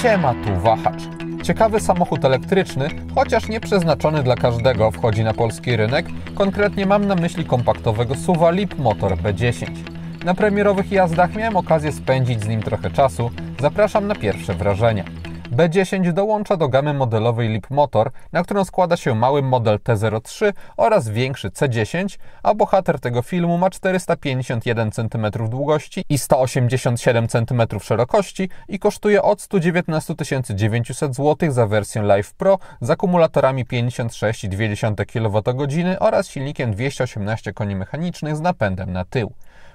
Siema, tu Wahacz. Ciekawy samochód elektryczny, chociaż nie przeznaczony dla każdego, wchodzi na polski rynek. Konkretnie mam na myśli kompaktowego SUV-a Leapmotor B10. Na premierowych jazdach miałem okazję spędzić z nim trochę czasu. Zapraszam na pierwsze wrażenia. B10 dołącza do gamy modelowej Leapmotor, na którą składa się mały model T03 oraz większy C10, a bohater tego filmu ma 451 cm długości i 187 cm szerokości i kosztuje od 119 900 zł za wersję Live Pro z akumulatorami 56,2 kWh oraz silnikiem 218 koni mechanicznych z napędem na tył.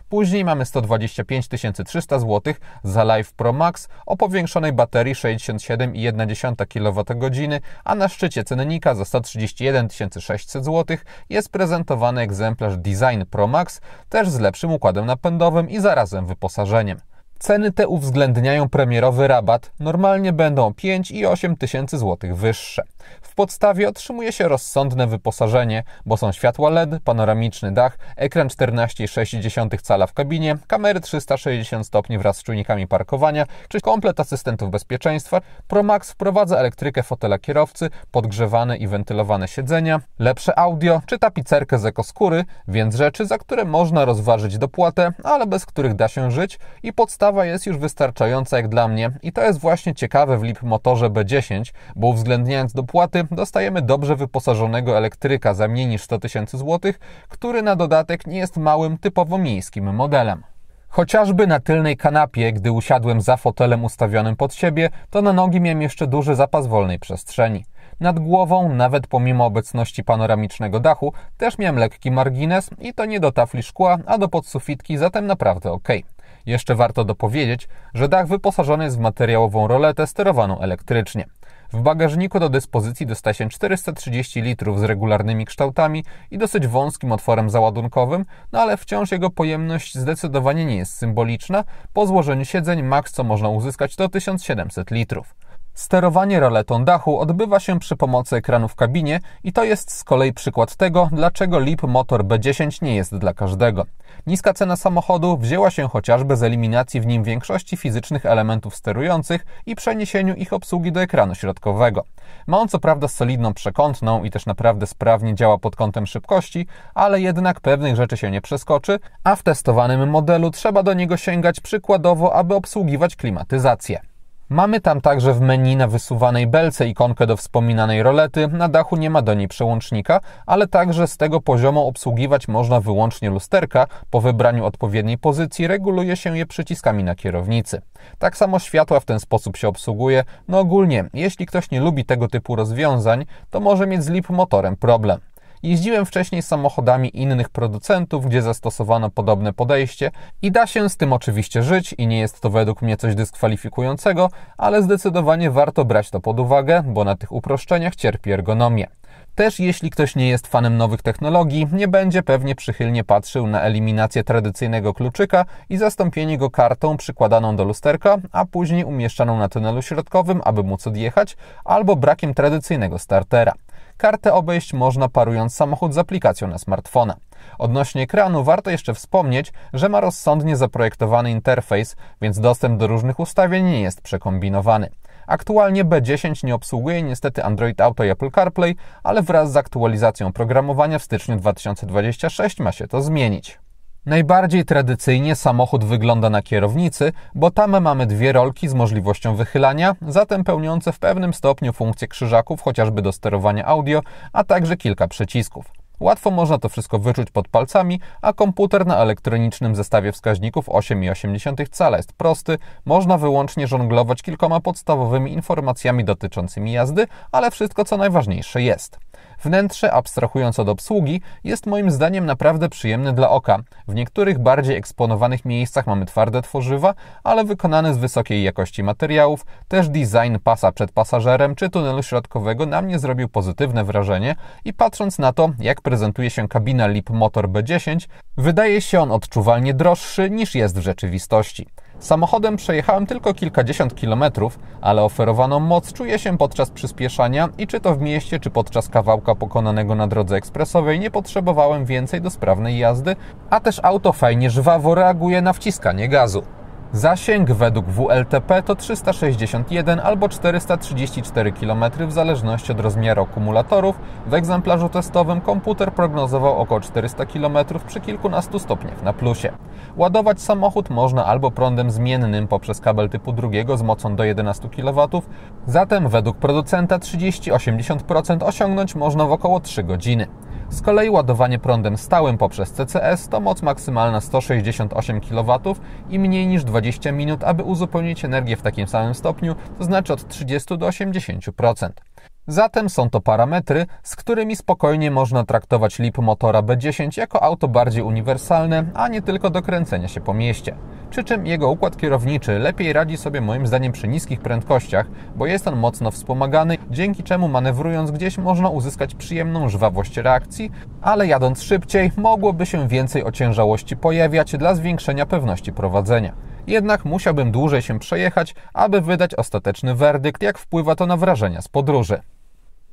Później mamy 125 300 zł za Live Pro Max o powiększonej baterii 67,1 kWh, a na szczycie cennika za 131 600 zł jest prezentowany egzemplarz Design Pro Max, też z lepszym układem napędowym i zarazem wyposażeniem. Ceny te uwzględniają premierowy rabat, normalnie będą 5 i 8 tysięcy złotych wyższe. W podstawie otrzymuje się rozsądne wyposażenie, bo są światła LED, panoramiczny dach, ekran 14,6 cala w kabinie, kamery 360 stopni wraz z czujnikami parkowania, czy komplet asystentów bezpieczeństwa. Pro Max wprowadza elektrykę fotela kierowcy, podgrzewane i wentylowane siedzenia, lepsze audio, czy tapicerkę z ekoskóry, więc rzeczy, za które można rozważyć dopłatę, ale bez których da się żyć i podstawa jest już wystarczająca jak dla mnie i to jest właśnie ciekawe w Leapmotorze B10, bo uwzględniając dopłaty dostajemy dobrze wyposażonego elektryka za mniej niż 100 tysięcy złotych, który na dodatek nie jest małym, typowo miejskim modelem. Chociażby na tylnej kanapie, gdy usiadłem za fotelem ustawionym pod siebie, to na nogi miałem jeszcze duży zapas wolnej przestrzeni. Nad głową, nawet pomimo obecności panoramicznego dachu, też miałem lekki margines i to nie do tafli szkła, a do podsufitki, zatem naprawdę ok. Jeszcze warto dopowiedzieć, że dach wyposażony jest w materiałową roletę sterowaną elektrycznie. W bagażniku do dyspozycji dostaje się 430 litrów z regularnymi kształtami i dosyć wąskim otworem załadunkowym, no ale wciąż jego pojemność zdecydowanie nie jest symboliczna. Po złożeniu siedzeń max co można uzyskać to 1700 litrów. Sterowanie roletą dachu odbywa się przy pomocy ekranu w kabinie i to jest z kolei przykład tego, dlaczego Leapmotor B10 nie jest dla każdego. Niska cena samochodu wzięła się chociażby z eliminacji w nim większości fizycznych elementów sterujących i przeniesieniu ich obsługi do ekranu środkowego. Ma on co prawda solidną przekątną i też naprawdę sprawnie działa pod kątem szybkości, ale jednak pewnych rzeczy się nie przeskoczy, a w testowanym modelu trzeba do niego sięgać przykładowo, aby obsługiwać klimatyzację. Mamy tam także w menu na wysuwanej belce ikonkę do wspominanej rolety, na dachu nie ma do niej przełącznika, ale także z tego poziomu obsługiwać można wyłącznie lusterka, po wybraniu odpowiedniej pozycji reguluje się je przyciskami na kierownicy. Tak samo światła w ten sposób się obsługuje, no ogólnie, jeśli ktoś nie lubi tego typu rozwiązań, to może mieć z Leapmotorem problem. Jeździłem wcześniej samochodami innych producentów, gdzie zastosowano podobne podejście i da się z tym oczywiście żyć i nie jest to według mnie coś dyskwalifikującego, ale zdecydowanie warto brać to pod uwagę, bo na tych uproszczeniach cierpi ergonomię. Też jeśli ktoś nie jest fanem nowych technologii, nie będzie pewnie przychylnie patrzył na eliminację tradycyjnego kluczyka i zastąpienie go kartą przykładaną do lusterka, a później umieszczaną na tunelu środkowym, aby móc odjechać, albo brakiem tradycyjnego startera. Kartę obejść można parując samochód z aplikacją na smartfona. Odnośnie ekranu warto jeszcze wspomnieć, że ma rozsądnie zaprojektowany interfejs, więc dostęp do różnych ustawień nie jest przekombinowany. Aktualnie B10 nie obsługuje niestety Android Auto i Apple CarPlay, ale wraz z aktualizacją programowania w styczniu 2026 ma się to zmienić. Najbardziej tradycyjnie samochód wygląda na kierownicy, bo tam mamy dwie rolki z możliwością wychylania, zatem pełniące w pewnym stopniu funkcję krzyżaków, chociażby do sterowania audio, a także kilka przycisków. Łatwo można to wszystko wyczuć pod palcami, a komputer na elektronicznym zestawie wskaźników 8,8 cala jest prosty, można wyłącznie żonglować kilkoma podstawowymi informacjami dotyczącymi jazdy, ale wszystko co najważniejsze jest. Wnętrze, abstrahując od obsługi, jest moim zdaniem naprawdę przyjemne dla oka. W niektórych bardziej eksponowanych miejscach mamy twarde tworzywa, ale wykonane z wysokiej jakości materiałów. Też design pasa przed pasażerem czy tunelu środkowego na mnie zrobił pozytywne wrażenie i patrząc na to, jak prezentuje się kabina Leapmotor B10, wydaje się on odczuwalnie droższy niż jest w rzeczywistości. Samochodem przejechałem tylko kilkadziesiąt kilometrów, ale oferowaną moc czuję się podczas przyspieszania i czy to w mieście, czy podczas kawałka pokonanego na drodze ekspresowej nie potrzebowałem więcej do sprawnej jazdy, a też auto fajnie żwawo reaguje na wciskanie gazu. Zasięg według WLTP to 361 albo 434 km w zależności od rozmiaru akumulatorów. W egzemplarzu testowym komputer prognozował około 400 km przy kilkunastu stopniach na plusie. Ładować samochód można albo prądem zmiennym poprzez kabel typu drugiego z mocą do 11 kW, zatem według producenta 30-80% osiągnąć można w około 3 godziny. Z kolei ładowanie prądem stałym poprzez CCS to moc maksymalna 168 kW i mniej niż 20 minut, aby uzupełnić energię w takim samym stopniu, to znaczy od 30 do 80%. Zatem są to parametry, z którymi spokojnie można traktować Leapmotora B10 jako auto bardziej uniwersalne, a nie tylko do kręcenia się po mieście. Przy czym jego układ kierowniczy lepiej radzi sobie moim zdaniem przy niskich prędkościach, bo jest on mocno wspomagany, dzięki czemu manewrując gdzieś można uzyskać przyjemną żwawość reakcji, ale jadąc szybciej mogłoby się więcej ociężałości pojawiać dla zwiększenia pewności prowadzenia. Jednak musiałbym dłużej się przejechać, aby wydać ostateczny werdykt, jak wpływa to na wrażenia z podróży.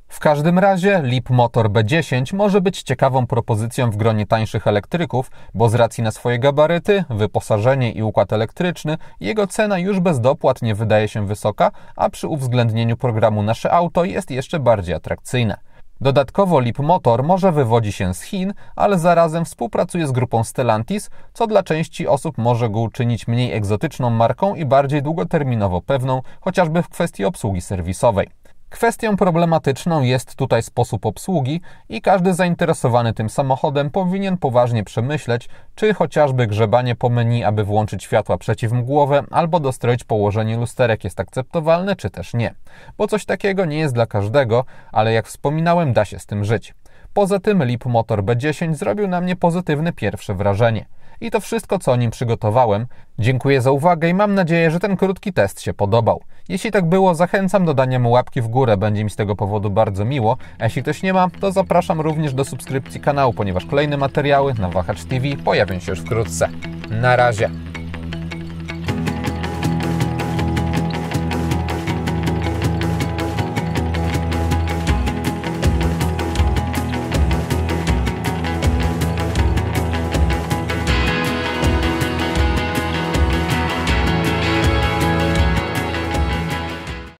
W każdym razie Leapmotor B10 może być ciekawą propozycją w gronie tańszych elektryków, bo z racji na swoje gabaryty, wyposażenie i układ elektryczny, jego cena już bez dopłat nie wydaje się wysoka, a przy uwzględnieniu programu Nasze Auto jest jeszcze bardziej atrakcyjne. Dodatkowo Leapmotor może wywodzi się z Chin, ale zarazem współpracuje z grupą Stellantis, co dla części osób może go uczynić mniej egzotyczną marką i bardziej długoterminowo pewną, chociażby w kwestii obsługi serwisowej. Kwestią problematyczną jest tutaj sposób obsługi i każdy zainteresowany tym samochodem powinien poważnie przemyśleć, czy chociażby grzebanie po menu, aby włączyć światła przeciwmgłowe albo dostroić położenie lusterek jest akceptowalne, czy też nie. Bo coś takiego nie jest dla każdego, ale jak wspominałem, da się z tym żyć. Poza tym Leapmotor B10 zrobił na mnie pozytywne pierwsze wrażenie. I to wszystko, co o nim przygotowałem. Dziękuję za uwagę i mam nadzieję, że ten krótki test się podobał. Jeśli tak było, zachęcam do dania mu łapki w górę, będzie mi z tego powodu bardzo miło. A jeśli ktoś nie ma, to zapraszam również do subskrypcji kanału, ponieważ kolejne materiały na Wahacz TV pojawią się już wkrótce. Na razie!